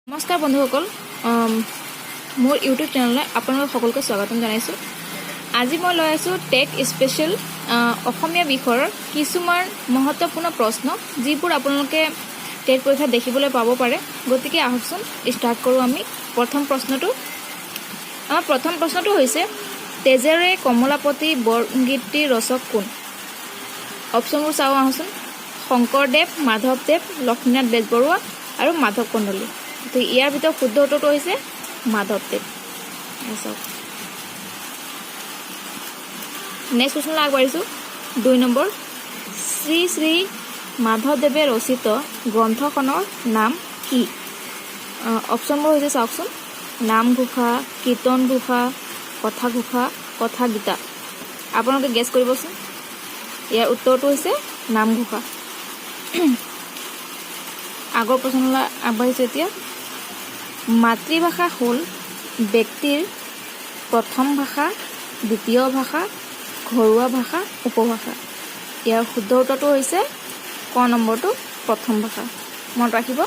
নমস্কাৰ বন্ধুসকল, মোৰ ইউটিউব চেনেললৈ আপোনালোক সকলোকে স্বাগতম জনাইছোঁ। আজি মই লৈ আছোঁ টেট স্পেচিয়েল অসমীয়া বিষয়ৰ কিছুমান মহত্বপূৰ্ণ প্ৰশ্ন, যিবোৰ আপোনালোকে টেট পৰীক্ষাত দেখিবলৈ পাব পাৰে। গতিকে আহকচোন ষ্টাৰ্ট কৰোঁ আমি। আমাৰ প্ৰথম প্ৰশ্নটো হৈছে, তেজেৰে কমলাপতি বৰগীতটিৰ ৰচক কোন? অপশ্যনবোৰ চাওঁ আহোচোন। শংকৰদেৱ, মাধৱদেৱ, লক্ষ্মীনাথ বেজবৰুৱা আৰু মাধৱ কন্দলী। তো ইয়াৰ ভিতৰত শুদ্ধ উত্তৰটো হৈছে মাধৱদেৱ। নেক্সট কুৱেশ্যনলৈ আগবাঢ়িছোঁ। 2 নম্বৰ, শ্ৰী শ্ৰী মাধৱদেৱে ৰচিত গ্ৰন্থখনৰ নাম কি? অপশ্যনবোৰ হৈছে চাওকচোন। নামঘোষা, কীৰ্তন ঘোষা, কথা ঘোষা, কথা গীতা। আপোনালোকে গেছ কৰিবচোন। ইয়াৰ উত্তৰটো হৈছে নামঘোষা। আগৰ প্ৰশ্নলৈ আগবাঢ়িছোঁ এতিয়া। মাতৃভাষা হ'ল ব্যক্তিৰ প্ৰথম ভাষা, দ্বিতীয় ভাষা, ঘৰুৱা ভাষা, উপভাষা। ইয়াৰ শুদ্ধ উত্তৰটো হৈছে ক নম্বৰটো প্ৰথম ভাষা। মনত ৰাখিব।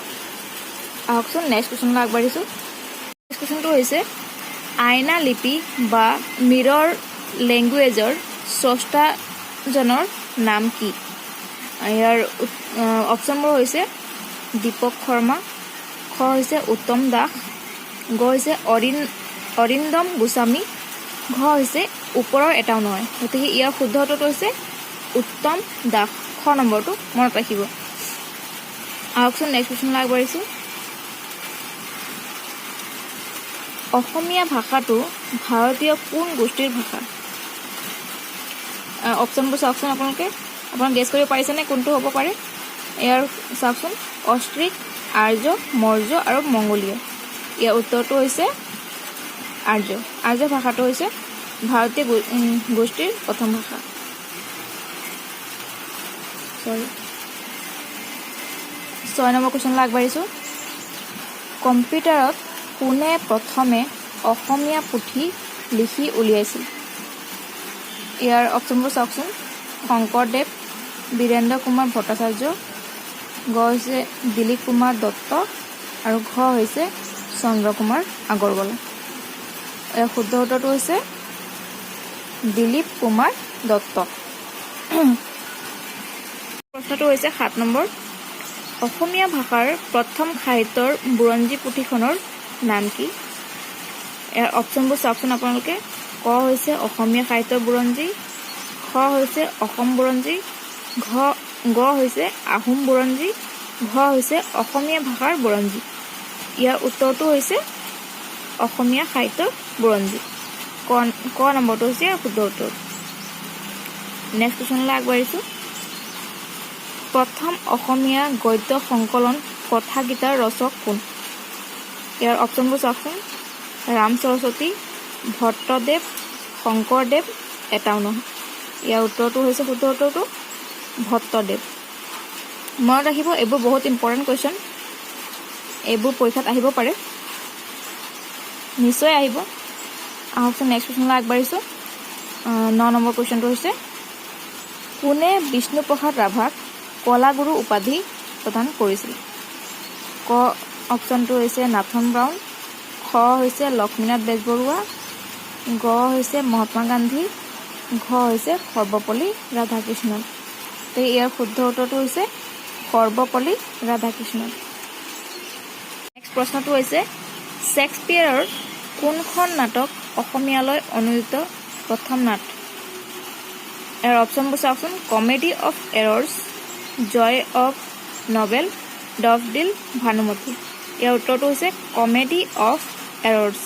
আহকচোন নেক্সট কুৱেশ্যনলৈ আগবাঢ়িছোঁ। নেক্সট কুৱেশ্যনটো হৈছে, আইনা লিপি বা মিৰৰ লেংগুৱেজৰ স্ৰষ্টাজনৰ নাম কি? ইয়াৰ অপশ্যনবোৰ হৈছে দীপক শৰ্মা, খ হৈছে উত্তম দাস, গ হৈছে অৰিন্দম গোস্বামী, ঘ হৈছে ওপৰৰ এটাও নহয়। গতিকে ইয়াৰ শুদ্ধ উত্তৰটো হৈছে উত্তম দাস, খ নম্বৰটো মনত ৰাখিব। আহকচোন নেক্সট কুৱেশ্যনলৈ আগবাঢ়িছোঁ। অসমীয়া ভাষাটো ভাৰতীয় কোন গোষ্ঠীৰ ভাষা? অপশ্যনবোৰ চাওকচোন। আপোনালোকে গেছ কৰিব পাৰিছেনে কোনটো হ'ব পাৰে? ইয়াৰ চাওকচোন। অষ্ট্ৰিক, আৰ্য, মৌৰ্য আৰু মংগোলীয়। ইয়াৰ উত্তৰটো হৈছে আৰ্য। আৰ্য ভাষাটো হৈছে ভাৰতীয় গোষ্ঠীৰ প্ৰথম ভাষা। 6 নম্বৰ কুৱেশ্যনলৈ আগবাঢ়িছোঁ। কম্পিউটাৰত কোনে প্ৰথমে অসমীয়া পুথি লিখি উলিয়াইছিল? ইয়াৰ অপশ্যনবোৰ চাওকচোন। শংকৰদেৱ, বীৰেন্দ্ৰ কুমাৰ ভট্টাচাৰ্য, গ হৈছে দিলীপ কুমাৰ দত্ত আৰু ঘ হৈছে চন্দ্ৰ কুমাৰ আগৰৱালা। ইয়াৰ শুদ্ধ উত্তৰটো হৈছে দিলীপ কুমাৰ দত্ত। প্ৰশ্নটো হৈছে 7 নম্বৰ, অসমীয়া ভাষাৰ প্ৰথম সাহিত্যৰ বুৰঞ্জী পুথিখনৰ নাম কি? ইয়াৰ অপশ্যনবোৰ চাওকচোন আপোনালোকে। ক হৈছে অসমীয়া সাহিত্যৰ বুৰঞ্জী, খ হৈছে অসম বুৰঞ্জী, গ হৈছে আহোম বুৰঞ্জী, ঘ হৈছে অসমীয়া ভাষাৰ বুৰঞ্জী। ইয়াৰ উত্তৰটো হৈছে অসমীয়া সাহিত্যৰ বুৰঞ্জী, ক নম্বৰটো হৈছে ইয়াৰ শুদ্ধ উত্তৰ। নেক্সট কুৱেশ্যনলৈ আগবাঢ়িছোঁ। প্ৰথম অসমীয়া গদ্য সংকলন কথা গীতাৰ ৰচক কোন? ইয়াৰ অপশ্যনবোৰ চাওকচোন। ৰাম সৰস্বতী, ভট্টদেৱ, শংকৰদেৱ, এটাও নহয়। ইয়াৰ উত্তৰটো হৈছে শুদ্ধ উত্তৰটো ভট্টদেৱ। মনত ৰাখিব, এইবোৰ বহুত ইম্পৰ্টেণ্ট কুৱেশ্যন। এইবোৰ পৰীক্ষাত আহিব পাৰে, নিশ্চয় আহিব। আহকচোন নেক্সট কুৱেশ্যনলৈ আগবাঢ়িছোঁ। 9 নম্বৰ কুৱেশ্যনটো হৈছে, কোনে বিষ্ণুপ্ৰসাদ ৰাভাক কলাগুৰু উপাধি প্ৰদান কৰিছিল? ক অপশ্যনটো হৈছে নাথন ব্ৰাউন, খ হৈছে লক্ষ্মীনাথ বেজবৰুৱা, গ হৈছে মহাত্মা গান্ধী, ঘ হৈছে সৰ্বপল্লী ৰাধাকৃষ্ণন। তো ইয়াৰ শুদ্ধ উত্তৰটো হৈছে সৰ্বপল্লী ৰাধাকৃষ্ণন। নেক্সট প্ৰশ্নটো হৈছে, শ্বেক্সপিয়েৰৰ কোনখন নাটক অসমীয়ালৈ অনুদিত প্ৰথম নাট? ইয়াৰ অপশ্যনবোৰ চাওকচোন। Comedy of errors, joy of novel, daffodil, Bhanumati. ইয়াৰ উত্তৰটো হৈছে কমেডি অফ এৰৰ্ছ।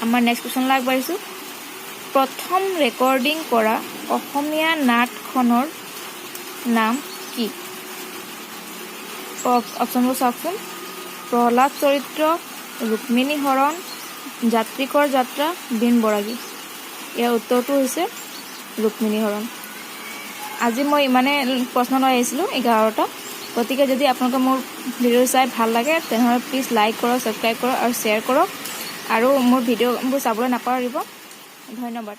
আমাৰ নেক্সট কুৱেশ্যনলৈ আগবাঢ়িছোঁ। প্ৰথম ৰেকৰ্ডিং কৰা অসমীয়া নাটখনৰ নাম কি? অপশ্যনবোৰ চাওকচোন। প্ৰহ্লাদ চৰিত্ৰ, ৰুক্মিণী হৰণ, যাত্ৰীকৰ যাত্ৰা, বীণ বৰাগী। ইয়াৰ উত্তৰটো হৈছে ৰুক্মিণী হৰণ। আজি মই ইমানে প্ৰশ্ন লৈ আহিছিলোঁ 11টা। গতিকে যদি আপোনালোকে মোৰ ভিডিঅ' চাই ভাল লাগে তেনেহ'লে প্লিজ লাইক কৰক, ছাবস্ক্ৰাইব কৰক আৰু শ্বেয়াৰ কৰক, আৰু মোৰ ভিডিঅ'বোৰ চাবলৈ নাপাহৰিব। ধন্যবাদ।